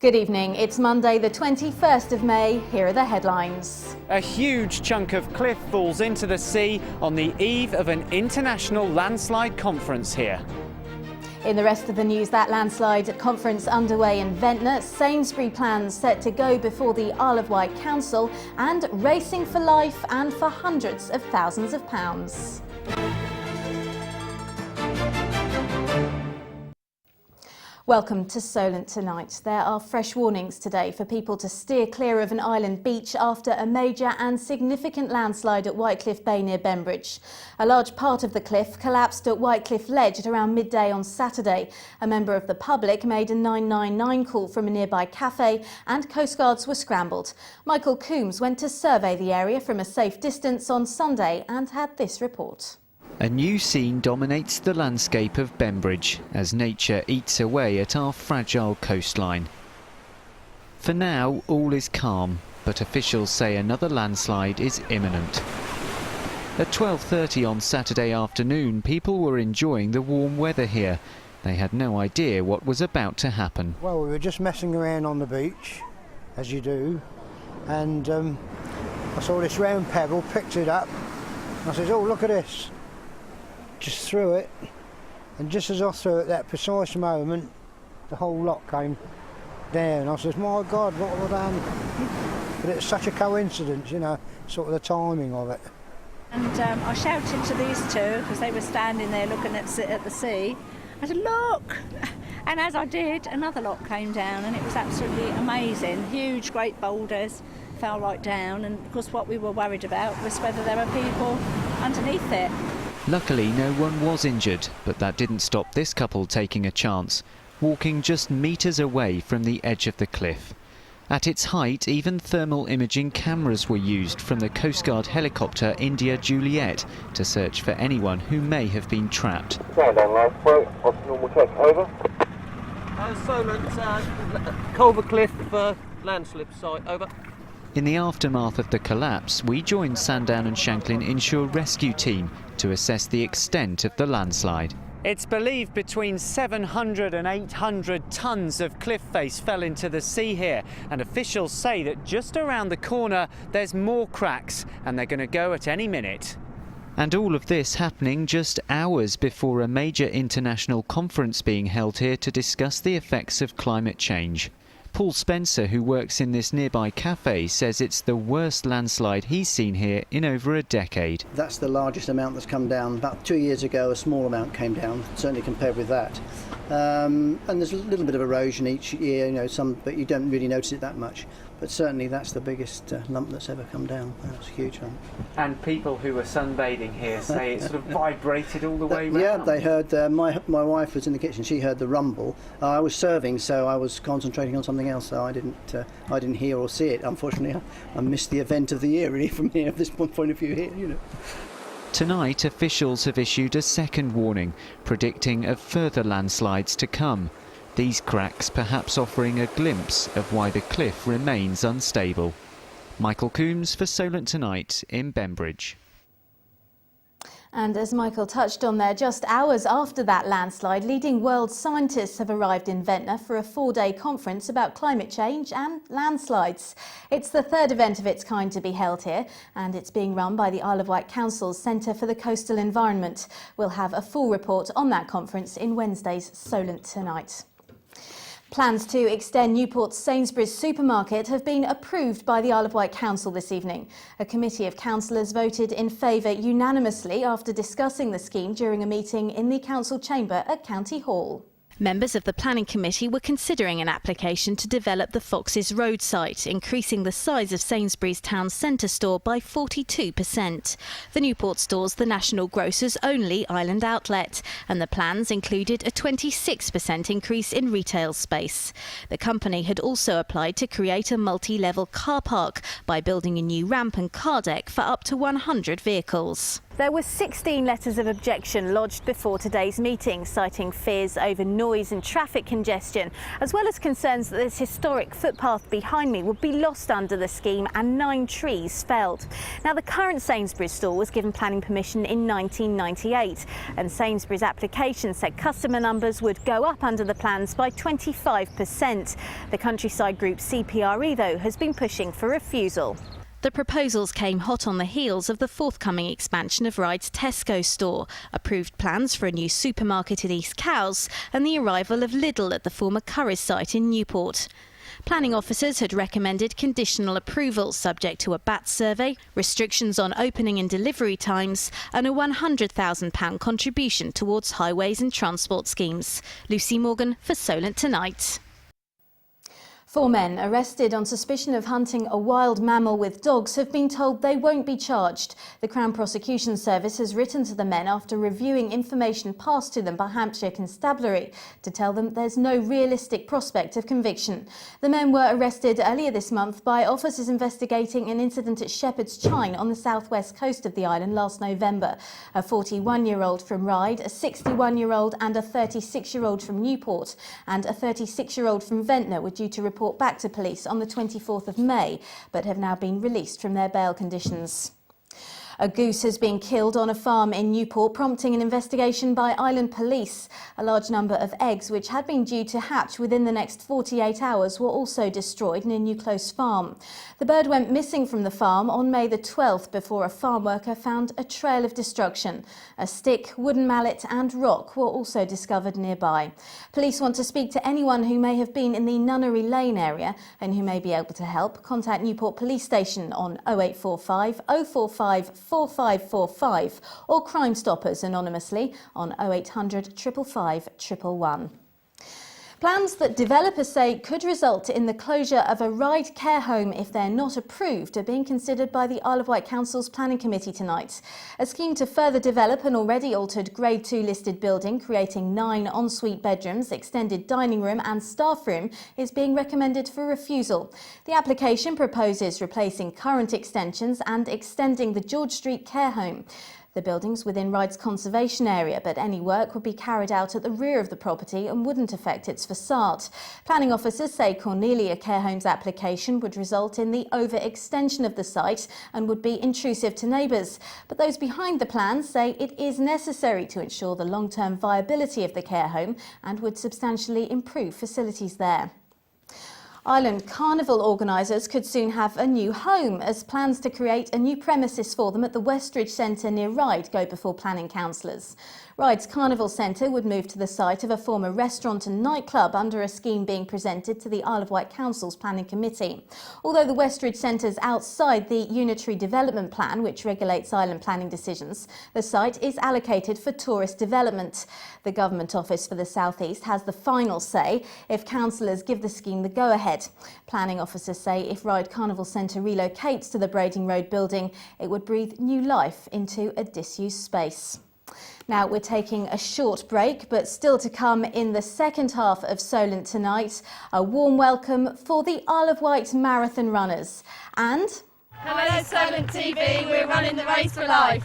Good evening. It's Monday, the 21st of May. Here are the headlines. A huge chunk of cliff falls into the sea on the eve of an international landslide conference here. In the rest of the news, that landslide conference underway in Ventnor, Sainsbury plans set to go before the Isle of Wight Council, and racing for life and for hundreds of thousands of pounds. Welcome to Solent Tonight. There are fresh warnings today for people to steer clear of an island beach after a major and significant landslide at Whitecliff Bay near Bembridge. A large part of the cliff collapsed at Whitecliff Ledge at around midday on Saturday. A member of the public made a 999 call from a nearby cafe and coastguards were scrambled. Michael Coombs went to survey the area from a safe distance on Sunday and had this report. A new scene dominates the landscape of Bembridge as nature eats away at our fragile coastline. For now, all is calm, but officials say another landslide is imminent. At 12:30 on Saturday afternoon, people were enjoying the warm weather here. They had no idea what was about to happen. Well, we were just messing around on the beach, as you do, and I saw this round pebble, picked it up, and I said, "Oh, look at this." Just threw it, and just as I threw it, that precise moment, the whole lot came down. I said, "My God, what have I done?" But it's such a coincidence, you know, sort of the timing of it. And I shouted to these two, because they were standing there looking at the sea. I said, "Look!" And as I did, another lot came down, and it was absolutely amazing. Huge, great boulders fell right down, and of course what we were worried about was whether there were people underneath it. Luckily, no one was injured, but that didn't stop this couple taking a chance, walking just metres away from the edge of the cliff. At its height, even thermal imaging cameras were used from the Coast Guard helicopter India Juliet to search for anyone who may have been trapped. Stand on lifeboat, what's normal check, over? Solent, Culver Cliff landslip site, over. In the aftermath of the collapse, we joined Sandown and Shanklin Inshore Rescue Team to assess the extent of the landslide. It's believed between 700 and 800 tonnes of cliff face fell into the sea here, and officials say that just around the corner there's more cracks and they're going to go at any minute. And all of this happening just hours before a major international conference being held here to discuss the effects of climate change. Paul Spencer, who works in this nearby cafe, says it's the worst landslide he's seen here in over a decade. That's the largest amount that's come down. About 2 years ago, a small amount came down, certainly compared with that. And there's a little bit of erosion each year, you know, but you don't really notice it that much. But certainly that's the biggest lump that's ever come down. That's a huge lump. And people who were sunbathing here say it sort of vibrated all the way round. Yeah, they heard, my wife was in the kitchen, she heard the rumble. I was serving, so I was concentrating on something else, so I didn't hear or see it. Unfortunately, I missed the event of the year really from here, this point of view here, you know. Tonight, officials have issued a second warning, predicting of further landslides to come. These cracks perhaps offering a glimpse of why the cliff remains unstable. Michael Coombs for Solent Tonight in Bembridge. And as Michael touched on there, just hours after that landslide, leading world scientists have arrived in Ventnor for a 4-day conference about climate change and landslides. It's the third event of its kind to be held here, and it's being run by the Isle of Wight Council's Centre for the Coastal Environment. We'll have a full report on that conference in Wednesday's Solent Tonight. Plans to extend Newport's Sainsbury's supermarket have been approved by the Isle of Wight Council this evening. A committee of councillors voted in favour unanimously after discussing the scheme during a meeting in the council chamber at County Hall. Members of the planning committee were considering an application to develop the Foxes Road site, increasing the size of Sainsbury's town centre store by 42%. The Newport store's the national grocer's only island outlet, and the plans included a 26% increase in retail space. The company had also applied to create a multi-level car park by building a new ramp and car deck for up to 100 vehicles. There were 16 letters of objection lodged before today's meeting, citing fears over noise and traffic congestion, as well as concerns that this historic footpath behind me would be lost under the scheme and 9 trees felled. Now, the current Sainsbury's store was given planning permission in 1998, and Sainsbury's application said customer numbers would go up under the plans by 25%. The countryside group CPRE, though, has been pushing for refusal. The proposals came hot on the heels of the forthcoming expansion of Ryde's Tesco store, approved plans for a new supermarket in East Cowes, and the arrival of Lidl at the former Currys site in Newport. Planning officers had recommended conditional approval subject to a BAT survey, restrictions on opening and delivery times, and a £100,000 contribution towards highways and transport schemes. Lucy Morgan for Solent Tonight. 4 men arrested on suspicion of hunting a wild mammal with dogs have been told they won't be charged. The Crown Prosecution Service has written to the men after reviewing information passed to them by Hampshire Constabulary to tell them there's no realistic prospect of conviction. The men were arrested earlier this month by officers investigating an incident at Shepherd's Chine on the southwest coast of the island last November. A 41-year-old from Ryde, a 61-year-old and a 36-year-old from Newport and a 36-year-old from Ventnor were due to report back to police on the 24th of May, but have now been released from their bail conditions. A goose has been killed on a farm in Newport, prompting an investigation by Island Police. A large number of eggs, which had been due to hatch within the next 48 hours, were also destroyed near New Close Farm. The bird went missing from the farm on May the 12th before a farm worker found a trail of destruction. A stick, wooden mallet and rock were also discovered nearby. Police want to speak to anyone who may have been in the Nunnery Lane area and who may be able to help. Contact Newport Police Station on 0845 045 4545 or Crime Stoppers anonymously on 0800 555 111. Plans that developers say could result in the closure of a Ryde care home if they're not approved are being considered by the Isle of Wight Council's Planning Committee tonight. A scheme to further develop an already altered Grade 2 listed building, creating 9 ensuite bedrooms, extended dining room and staff room, is being recommended for refusal. The application proposes replacing current extensions and extending the George Street care home. The building's within Ryde's conservation area, but any work would be carried out at the rear of the property and wouldn't affect its facade. Planning officers say Cornelia Care Home's application would result in the overextension of the site and would be intrusive to neighbours. But those behind the plans say it is necessary to ensure the long-term viability of the care home and would substantially improve facilities there. Island Carnival organisers could soon have a new home as plans to create a new premises for them at the Westridge Centre near Ryde go before planning councillors. Ryde's Carnival Centre would move to the site of a former restaurant and nightclub under a scheme being presented to the Isle of Wight Council's Planning Committee. Although the Westridge Centre is outside the Unitary Development Plan, which regulates island planning decisions, the site is allocated for tourist development. The Government Office for the South East has the final say if councillors give the scheme the go-ahead. Planning officers say if Ryde Carnival Centre relocates to the Brading Road building, it would breathe new life into a disused space. Now we're taking a short break, but still to come in the second half of Solent Tonight, a warm welcome for the Isle of Wight marathon runners. And hello Solent TV, we're running the race for life.